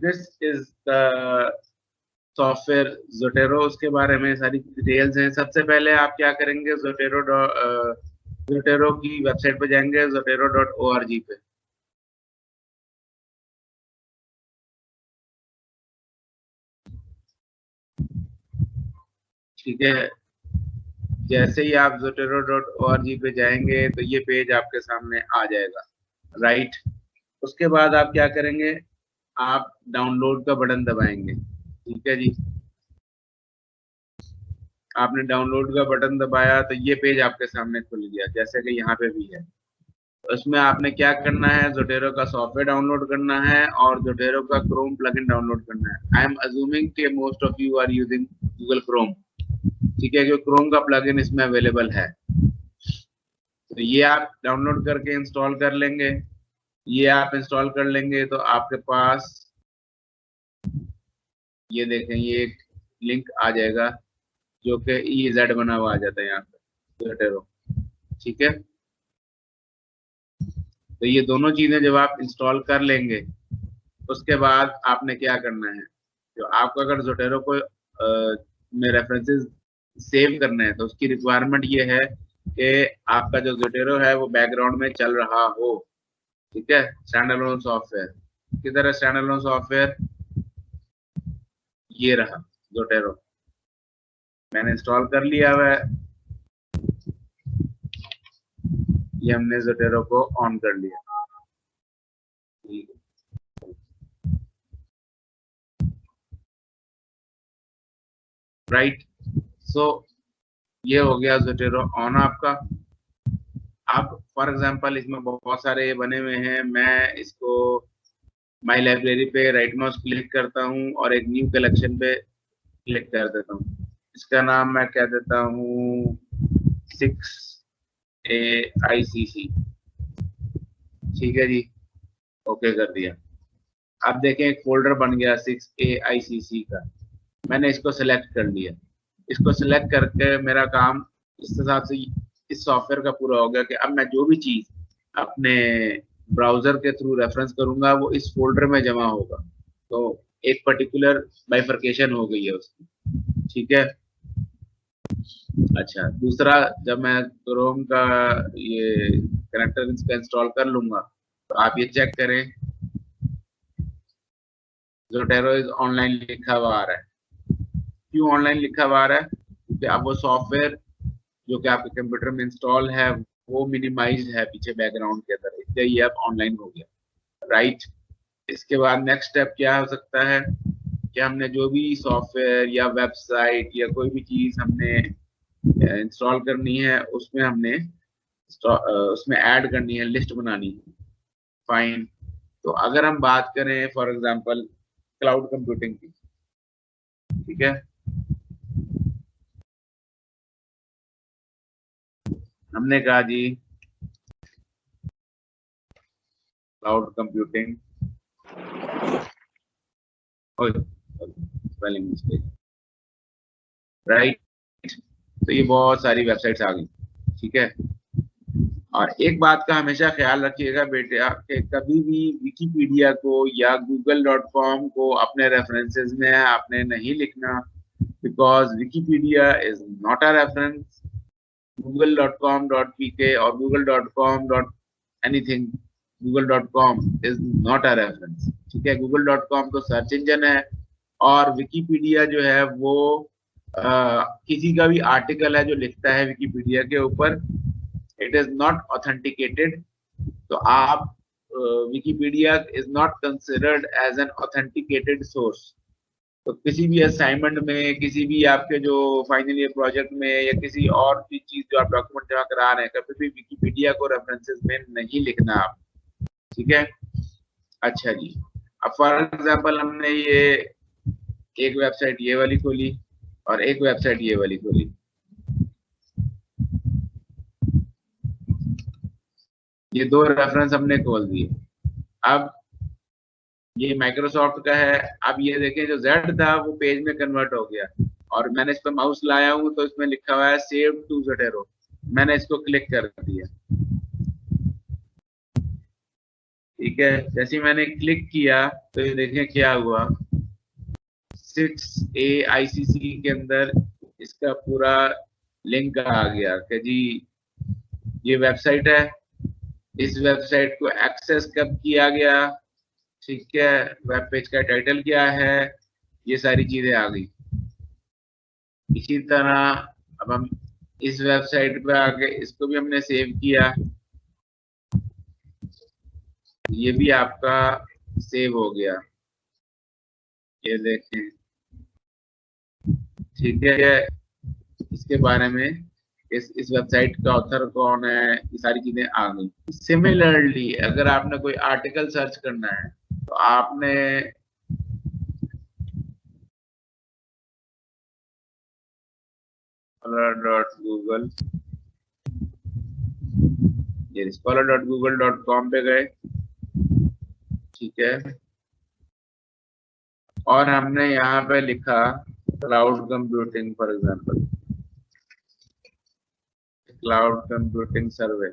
This is the software Zotero. उसके बारे में सारी डिटेल्स हैं। सबसे पहले आप क्या करेंगे, ज़ोटेरो की वेबसाइट पे जाएंगे, zotero.org पे। ठीक है, जैसे ही आप zotero.org पे जाएंगे तो ये पेज आपके सामने आ जाएगा, राइट। उसके बाद आप क्या करेंगे, आप डाउनलोड का बटन दबाएंगे। ठीक है जी, आपने डाउनलोड का बटन दबाया तो ये पेज आपके सामने खुल गया, जैसे कि यहाँ पे भी है। उसमें आपने क्या करना है, ज़ोटेरो का सॉफ्टवेयर डाउनलोड करना है और ज़ोटेरो का क्रोम प्लगइन डाउनलोड करना है। आई एम अज्यूमिंग कि most of you are using Google Chrome. ठीक है, जो क्रोम का प्लगइन इसमें अवेलेबल है, तो ये आप डाउनलोड करके इंस्टॉल कर लेंगे। ये आप इंस्टॉल कर लेंगे तो आपके पास ये देखें, ये एक लिंक आ जाएगा जो कि EZ बना हुआ आ जाता है यहाँ पे, ज़ोटेरो। ठीक है, तो ये दोनों चीजें जब आप इंस्टॉल कर लेंगे, उसके बाद आपने क्या करना है, जो आपको अगर ज़ोटेरो को में रेफरेंसेस सेव करना है तो उसकी रिक्वायरमेंट ये है कि आपका जो ज़ोटेरो है वो बैकग्राउंड में चल रहा हो। ठीक है, स्टैंड अलोन सॉफ्टवेयर। किधर है स्टैंड अलोन सॉफ्टवेयर, ये रहा ज़ोटेरो, मैंने इंस्टॉल कर लिया हुआ है। ये हमने ज़ोटेरो को ऑन कर लिया। राइट, सो ये हो गया ज़ोटेरो ऑन आपका। अब फॉर एग्जांपल इसमें बहुत सारे बने हुए हैं, मैं इसको माई लाइब्रेरी पे राइट माउस क्लिक करता हूँ और एक न्यू कलेक्शन पे क्लिक कर देता हूँ। इसका नाम मैं कह देता हूँ 6AICC। ठीक है जी, ओके कर दिया। अब देखें एक फोल्डर बन गया 6AICC का, मैंने इसको सेलेक्ट कर लिया। इसको सेलेक्ट करके मेरा काम इस हिसाब से इस सॉफ्टवेयर का पूरा हो गया कि अब मैं जो भी चीज अपने ब्राउजर के थ्रू रेफरेंस करूंगा वो इस फोल्डर में जमा होगा। तो एक पर्टिकुलर बाइफर्केशन हो गई है उसकी। ठीक है, अच्छा दूसरा, जब मैं क्रोम का ये कनेक्टर इसका इंस्टॉल कर लूंगा तो आप ये चेक करें, ज़ोटेरो इज ऑनलाइन लिखा हुआ आ रहा है। क्यों ऑनलाइन लिखा हुआ आ रहा है, क्योंकि अब वो सॉफ्टवेयर जो कि आपके कंप्यूटर में इंस्टॉल है वो मिनिमाइज है पीछे बैकग्राउंड के अंदर, इसलिए ये अब ऑनलाइन हो गया, राइट। इसके बाद नेक्स्ट स्टेप क्या हो सकता है कि हमने जो भी सॉफ्टवेयर या वेबसाइट या कोई भी चीज हमने इंस्टॉल करनी है उसमें हमने उसमें ऐड करनी है, लिस्ट बनानी है। फाइन, तो अगर हम बात करें फॉर एग्जांपल क्लाउड कंप्यूटिंग की, ठीक है, हमने कहा जी cloud computing, spelling mistake, right. तो ये बहुत सारी वेबसाइट्स आ गई। ठीक है, और एक बात का हमेशा ख्याल रखिएगा बेटे, कि कभी भी विकिपीडिया को या google.com को अपने रेफरेंसेस में आपने नहीं लिखना, because Wikipedia is not a reference, google.com.pk और google.com.anything, google.com is not a reference. ठीक है, google.com तो सर्च इंजन है और विकिपीडिया जो है वो किसी का भी आर्टिकल है जो लिखता है विकिपीडिया के ऊपर, इट इज नॉट ऑथेंटिकेटेड। तो आप Wikipedia is not considered as an authenticated source. तो किसी भी असाइनमेंट में, किसी भी आपके जो फाइनल ईयर प्रोजेक्ट में या किसी और भी चीज जो आप डॉक्यूमेंट जमा करा रहे हैं, कभी भी विकिपीडिया को रेफरेंसेस में नहीं लिखना आप। ठीक है, अच्छा जी, अब फॉर एग्जांपल हमने ये एक वेबसाइट ये वाली खोली और एक वेबसाइट ये वाली खोली, ये दो रेफरेंस हमने खोल दिए। अब ये माइक्रोसॉफ्ट का है। अब ये देखें जो Z था वो पेज में कन्वर्ट हो गया और मैंने इस पर माउस लाया हूं तो इसमें लिखा हुआ है सेव टू ज़ोटेरो, मैंने इसको क्लिक कर दिया। ठीक है, जैसे ही मैंने क्लिक किया तो ये देखें क्या हुआ, 6A-ICC के अंदर इसका पूरा लिंक आ गया कि जी ये वेबसाइट है, इस वेबसाइट को एक्सेस कब किया गया, ठीक है, वेब पेज का टाइटल क्या है, ये सारी चीजें आ गई। इसी तरह अब हम इस वेबसाइट पे आके इसको भी हमने सेव किया, ये भी आपका सेव हो गया, ये देखें, ठीक है। इसके बारे में इस वेबसाइट का ऑथर कौन है, ये सारी चीजें आ गई। सिमिलरली अगर आपने कोई आर्टिकल सर्च करना है तो आपने scholar.google, ये scholar.google.com पे गए, ठीक है, और हमने यहाँ पे लिखा cloud computing, for example cloud computing survey,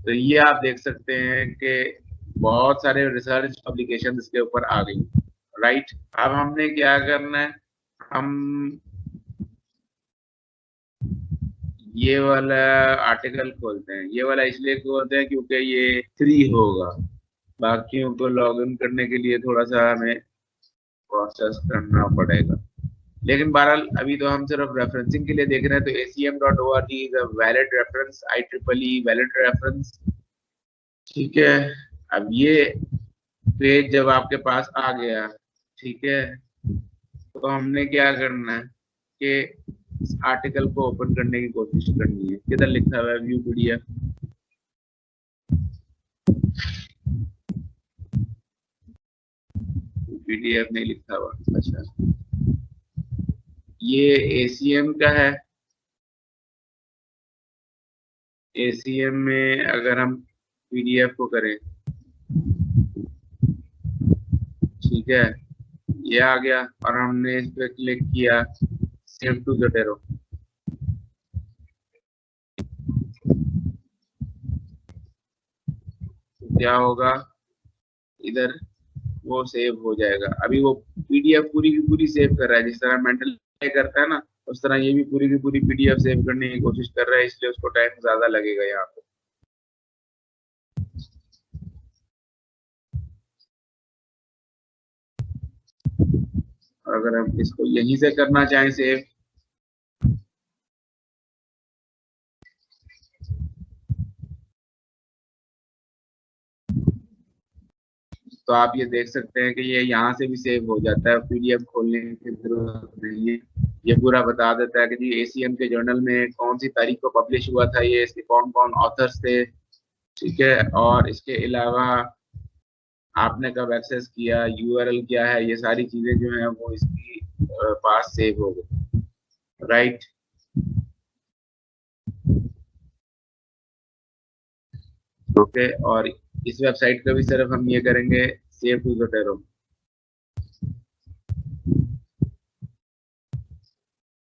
तो ये आप देख सकते हैं कि बहुत सारे रिसर्च पब्लिकेशन इसके ऊपर आ गई, राइट। अब हमने क्या करना है, हम ये वाला आर्टिकल खोलते हैं, ये वाला इसलिए खोलते हैं क्योंकि ये फ्री होगा, बाकियों को लॉग इन करने के लिए थोड़ा सा हमें प्रोसेस करना पड़ेगा, लेकिन बहरहाल अभी तो हम सिर्फ रेफरेंसिंग के लिए देख रहे हैं। तो acm.org is a valid reference, IEEE valid reference, ठीक है। अब ये पेज जब आपके पास आ गया, ठीक है, तो हमने क्या करना है कि इस आर्टिकल को ओपन करने की कोशिश करनी है। किधर लिखा हुआ है व्यू PDF, PDF नहीं लिखा हुआ, अच्छा, ये ACM का है। ACM में अगर हम PDF को करें, ठीक है, ये आ गया और हमने इस पे क्लिक किया, सेव टू जोटेरो, तो क्या होगा, इधर वो सेव हो जाएगा। अभी वो PDF पूरी की पूरी सेव कर रहा है, जिस तरह मेंटल करता है ना, उस तरह ये भी पूरी की पूरी PDF सेव करने की कोशिश कर रहा है, इसलिए उसको टाइम ज्यादा लगेगा यहाँ पे। और अगर हम इसको यहीं से करना चाहें सेव, तो आप ये देख सकते हैं कि ये यहाँ से भी सेव हो जाता है, PDF खोलने की जरूरत नहीं है। ये पूरा बता देता है कि जी ACM के जर्नल में कौन सी तारीख को पब्लिश हुआ था, ये इसके कौन कौन ऑथर्स थे, ठीक है, और इसके अलावा आपने कब एक्सेस किया, URL क्या है, ये सारी चीजें जो है वो इसकी पास सेव हो गई, राइट। ओके, और इस वेबसाइट का भी सिर्फ हम ये करेंगे, सेव टू जोटेरो,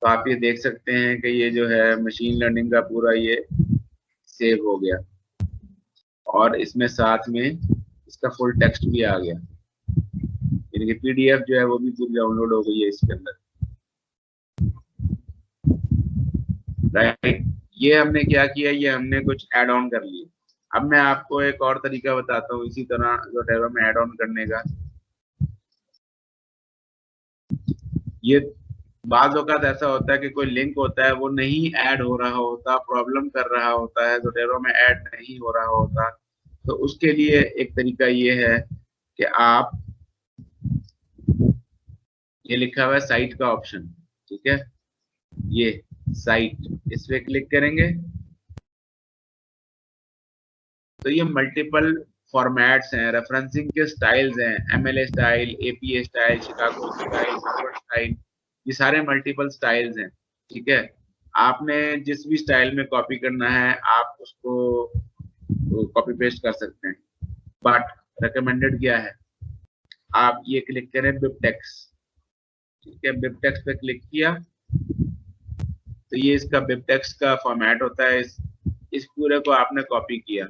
तो आप ये देख सकते हैं कि ये जो है मशीन लर्निंग का पूरा ये सेव हो गया, और इसमें साथ में इसका फुल टेक्स्ट भी आ गया, यानी कि PDF जो है वो भी पूरी डाउनलोड हो गई है इसके अंदर, राइट। ये हमने क्या किया, ये हमने कुछ ऐड ऑन कर लिए। अब मैं आपको एक और तरीका बताता हूँ इसी तरह जोटेरो में ऐड ऑन करने का। ये बाज़ औक़ात ऐसा होता है कि कोई लिंक होता है वो नहीं ऐड हो रहा होता, प्रॉब्लम कर रहा होता है, जोटेरो में ऐड नहीं हो रहा होता, तो उसके लिए एक तरीका ये है कि आप, ये लिखा हुआ है साइट का ऑप्शन, ठीक है, ये साइट, इस पे क्लिक करेंगे तो ये मल्टीपल फॉर्मेट्स हैं, रेफरेंसिंग के स्टाइल्स हैं, MLA style, APA style, Chicago style, Harvard style, ये सारे मल्टीपल स्टाइल्स हैं, ठीक है। आपने जिस भी स्टाइल में कॉपी करना है आप उसको कॉपी पेस्ट कर सकते हैं, बट रिकमेंडेड क्या है, आप ये क्लिक करें बिबटेक्स, ठीक है, बिबटेक्स पे क्लिक किया तो ये इसका बिबटेक्स का फॉर्मेट होता है, इस पूरे को आपने कॉपी किया,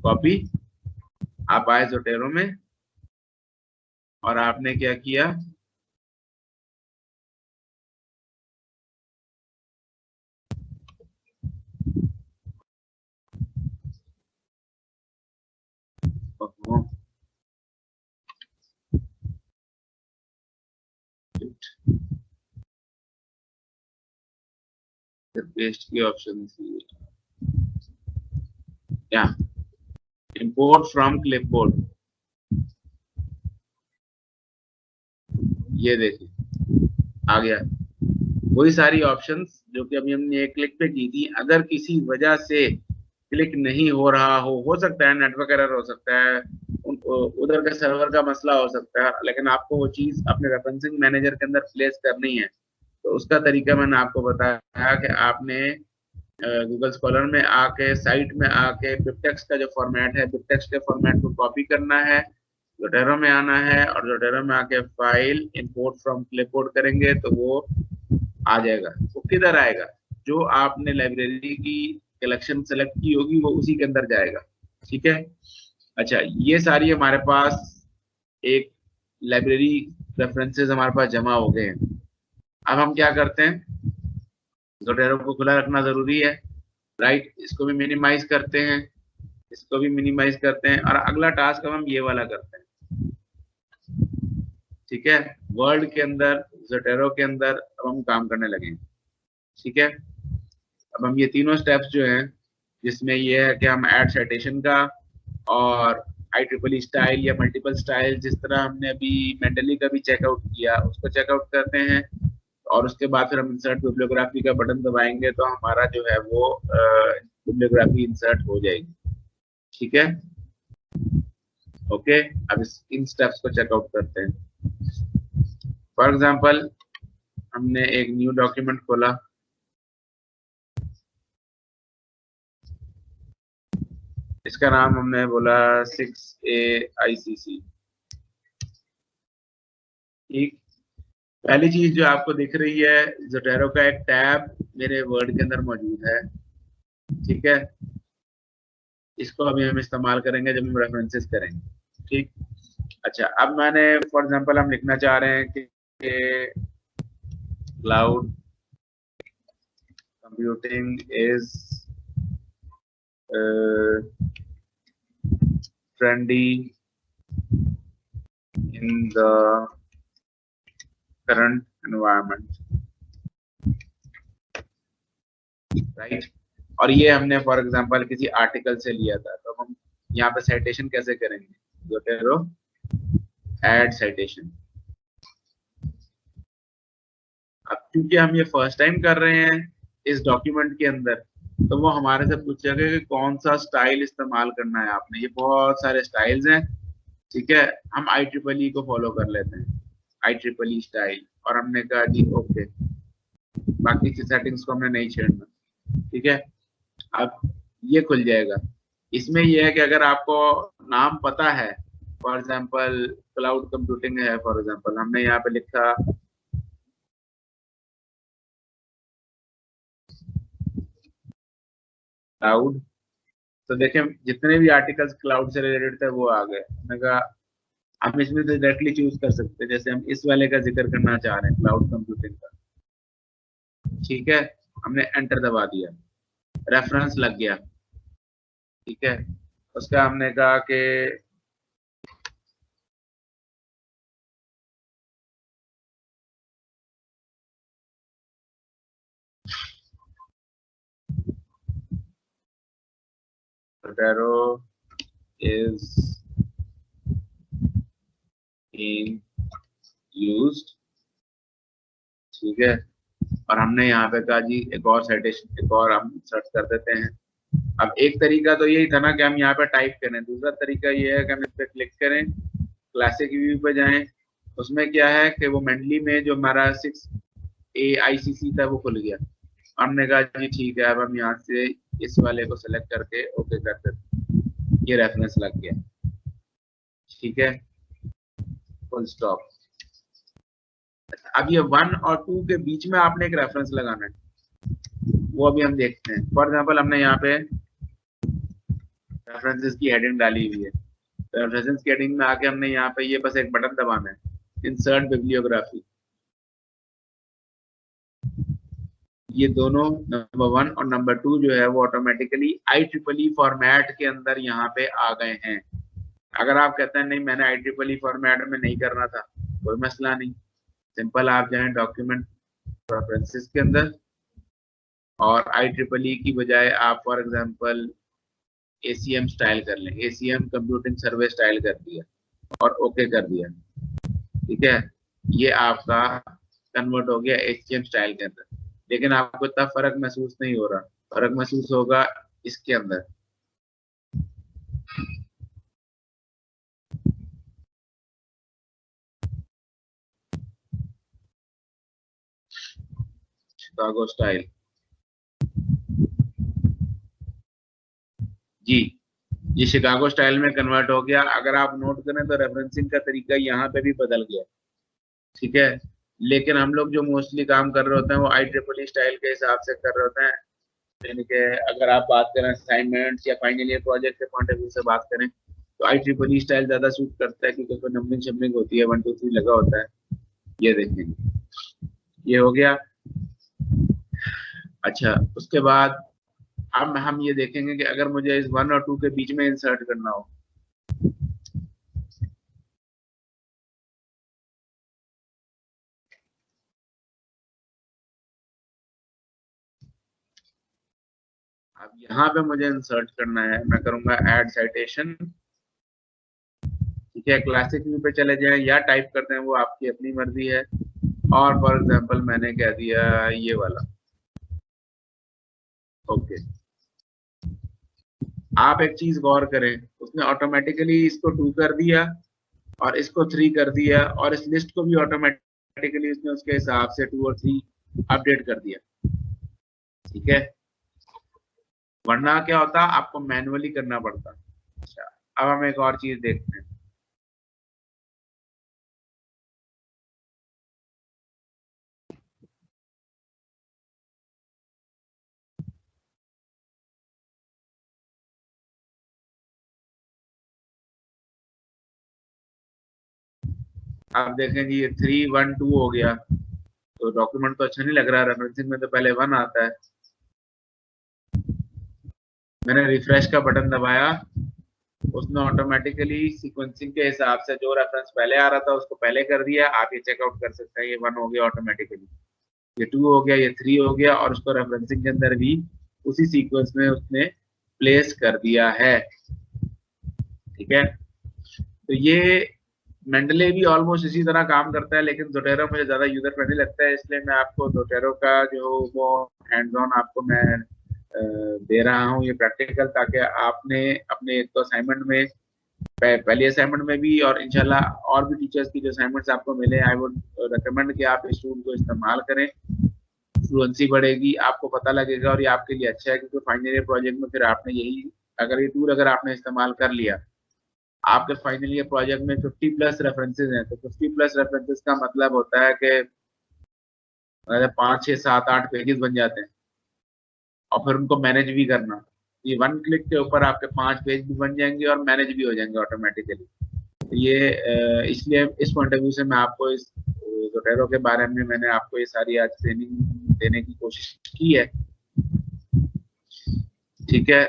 कॉपी, आप आए जोटेरो में और आपने क्या किया, पेस्ट की ऑप्शन या इंपोर्ट फ्रॉम क्लिपबोर्ड, ये देखिए आ गया वही सारी ऑप्शंस जो कि अभी हमने एक क्लिक पे की थी। अगर किसी वजह से क्लिक नहीं हो रहा हो सकता है नेटवर्क एरर हो सकता है, उधर के सर्वर का मसला हो सकता है, लेकिन आपको वो चीज अपने रेफरेंसिंग मैनेजर के अंदर प्लेस करनी है। तो उसका तरीका मैंने आपको बताया कि आपने गूगल स्कॉलर में आके, साइट में आके बिबटेक्स का जो फॉर्मेट है, बिबटेक्स के फॉर्मेट को कॉपी करना है, जोटेरो में आना है और जोटेरो में आके फाइल इंपोर्ट फ्रॉम क्लिपबोर्ड करेंगे तो वो आ जाएगा। वो किधर आएगा, जो आपने लाइब्रेरी की कलेक्शन सेलेक्ट की होगी वो उसी के अंदर जाएगा। ठीक है, अच्छा ये सारी हमारे पास एक लाइब्रेरी रेफरेंसेस हमारे पास जमा हो गए हैं। अब हम क्या करते हैं, जोटेरो को खुला रखना जरूरी है, राइट, इसको भी मिनिमाइज करते हैं, इसको भी मिनिमाइज करते हैं और अगला टास्क हम ये वाला करते हैं। ठीक है, वर्ल्ड के अंदर, जोटेरो के अंदर अब हम काम करने लगे। ठीक है, अब हम ये तीनों स्टेप्स जो हैं, जिसमें ये है कि हम ऐड साइटेशन का और IEEE स्टाइल या मल्टीपल स्टाइल, जिस तरह हमने अभी मेंडली का भी चेकआउट किया, उसको चेकआउट करते हैं और उसके बाद फिर हम इंसर्ट बिब्लियोग्राफी का बटन दबाएंगे तो हमारा जो है वो बिब्लियोग्राफी इंसर्ट हो जाएगी। ठीक है, ओके, अब इन स्टेप्स को चेकआउट करते हैं। फॉर एग्जांपल हमने एक न्यू डॉक्यूमेंट खोला, इसका नाम हमने बोला 6A ICC। ठीक, पहली चीज जो आपको दिख रही है, जोटेरो का एक टैब मेरे वर्ड के अंदर मौजूद है। ठीक है, इसको अभी हम इस्तेमाल करेंगे जब हम रेफरेंसेस करेंगे। ठीक, अच्छा अब मैंने फॉर एग्जांपल हम लिखना चाह रहे हैं कि cloud computing is trendy in the current environment, right, और ये हमने फॉर एग्जांपल किसी आर्टिकल से लिया था। तो हम यहाँ पे साइटेशन कैसे करेंगे, जोटेरो ऐड साइटेशन। अब क्योंकि हम ये फर्स्ट टाइम कर रहे हैं इस डॉक्यूमेंट के अंदर, तो वो हमारे से पूछेगा कि कौन सा स्टाइल इस्तेमाल करना है आपने। ये बहुत सारे स्टाइल्स हैं। ठीक है, हम IEEE को फॉलो कर लेते हैं, IEEE स्टाइल, और हमने कहा जी ओके, बाकी की सेटिंग्स को हमने नहीं छेड़ना। ठीक है, अब ये खुल जाएगा। इसमें यह है कि अगर आपको नाम पता है, फॉर एग्जांपल क्लाउड कंप्यूटिंग है, फॉर एग्जांपल हमने यहाँ पे लिखा क्लाउड, तो देखें जितने भी आर्टिकल्स क्लाउड से रिलेटेड थे वो आ गए। मैंने कहा हम इसमें से डायरेक्टली चूज कर सकते हैं, जैसे हम इस वाले का जिक्र करना चाह रहे हैं, क्लाउड कंप्यूटिंग का। ठीक है, हमने एंटर दबा दिया, रेफरेंस लग गया। ठीक है, उसका हमने कहा कि Zotero is being used। ठीक है, और हमने यहाँ पे कहा जी एक और साइटेशन, एक और हम सर्च कर देते हैं। अब एक तरीका तो यही था ना कि हम यहाँ पे टाइप करें, दूसरा तरीका ये है कि हम इस पे क्लिक करें, क्लासिक व्यू पे जाएं, उसमें क्या है कि वो मेंडली में जो हमारा 6A ICC था वो खुल गया। हमने कहा जी ठीक है, अब हम यहाँ से इस वाले को सिलेक्ट करके ओके कर देते, ये रेफरेंस लग गया। ठीक है, फुल स्टॉप। अब ये 1 और 2 के बीच में आपने एक रेफरेंस लगाना है, वो अभी हम देखते हैं। फॉर एग्जांपल हमने यहाँ पे रेफरेंसेस की हेडिंग डाली हुई है। तो रेफरेंसेस की हेडिंग में आके हमने यहाँ पे ये बस एक बटन दबाना है, इंसर्ट बिब्लियोग्राफी। ये दोनों नंबर 1 और नंबर 2 जो है वो ऑटोमेटिकली IEEE फॉर्मेट के अंदर यहाँ पे आ गए हैं। अगर आप कहते हैं नहीं मैंने IEEE फॉर्मेट में नहीं करना था, कोई मसला नहीं, सिंपल आप जाएं डॉक्यूमेंट प्रेफरेंसेस के अंदर और IEEE की बजाय आप फॉर एग्जांपल ACM स्टाइल कर लें, ACM कंप्यूटिंग सर्वे स्टाइल कर दिया और ओके कर दिया, ठीक है, ये आपका कन्वर्ट हो गया HCM स्टाइल के अंदर। लेकिन आपको इतना फर्क महसूस नहीं हो रहा, फर्क महसूस होगा इसके अंदर। शिकागो स्टाइल, जी ये शिकागो स्टाइल में कन्वर्ट हो गया। अगर आप नोट करें तो रेफरेंसिंग का तरीका यहाँ पे भी बदल गया, ठीक है। लेकिन हम लोग जो मोस्टली काम कर रहे होते हैं वो IEEE स्टाइल के हिसाब से कर रहे होते हैं। यानी कि अगर आप बात करें असाइनमेंट्स या फाइनल ईयर प्रोजेक्ट के पॉइंट ऑफ व्यू से बात करें तो IEEE स्टाइल ज्यादा सूट करता है, क्योंकि उसमें नंबरिंग शंबरिंग होती है, 1 2 3 लगा होता है। ये देखेंगे, ये हो गया। अच्छा, उसके बाद अब हम ये देखेंगे कि अगर मुझे इस 1 और 2 के बीच में इंसर्ट करना हो, अब यहाँ पे मुझे इंसर्ट करना है, मैं करूंगा ऐड साइटेशन, ठीक है। क्लासिक व्यू पे चले जाएं या टाइप करते हैं, वो आपकी अपनी मर्जी है। और फॉर एग्जांपल मैंने कह दिया ये वाला, ओके। आप एक चीज गौर करें, उसने ऑटोमेटिकली इसको 2 कर दिया और इसको 3 कर दिया और इस लिस्ट को भी ऑटोमेटिकली उसने उसके हिसाब से 2 और 3 अपडेट कर दिया, ठीक है। वरना क्या होता, आपको मैनुअली करना पड़ता। अच्छा, अब हम एक और चीज देखते हैं। आप देखें जी, ये 3 1 2 हो गया, तो डॉक्यूमेंट तो अच्छा नहीं लग रहा। रेफरेंसिंग में तो पहले 1 आता है। मैंने रिफ्रेश का बटन दबाया, उसने ऑटोमेटिकली सीक्वेंसिंग के हिसाब से जो रेफरेंस पहले आ रहा था उसको पहले कर दिया। आप ये चेकआउट कर सकते हैं, ये 1 हो गया ऑटोमेटिकली, ये 2 हो गया, ये 3 हो गया, और उसको रेफरेंसिंग के अंदर भी उसी सीक्वेंस में उसने प्लेस कर दिया है, ठीक है। तो ये मेंडले भी ऑलमोस्ट इसी तरह काम करता है, लेकिन जोटेरो मुझे ज्यादा यूजर फ्रेंडली लगता है, इसलिए मैं आपको जोटेरो का जो वो हैंड्स ऑन आपको मैं दे रहा हूँ, ये प्रैक्टिकल, ताकि आपने अपने एक तो असाइनमेंट में पहली असाइनमेंट में भी और इंशाल्लाह और भी टीचर्स की जो असाइनमेंट्स आपको मिले, आई वुड रिकमेंड कि आप इस टूल को इस्तेमाल करें। फ्लुएंसी बढ़ेगी, आपको पता लगेगा, और ये आपके लिए अच्छा है, क्योंकि फाइनल ईयर प्रोजेक्ट में फिर आपने यही, अगर ये टूल अगर आपने इस्तेमाल कर लिया, आपके फाइनल ईयर प्रोजेक्ट में 50+ रेफरेंसेस हैं, तो 50+ रेफरेंसेस का मतलब होता है कि 5 6 7 8 पेजेस बन जाते हैं, और फिर उनको मैनेज भी करना। ये 1 क्लिक के ऊपर आपके 5 पेज भी बन जाएंगे और मैनेज भी हो जाएंगे ऑटोमेटिकली। ये इसलिए इस पॉइंट ऑफ व्यू से मैं आपको इस जोटेरो के बारे में मैंने आपको ये सारी आज ट्रेनिंग देने की कोशिश की है, ठीक है।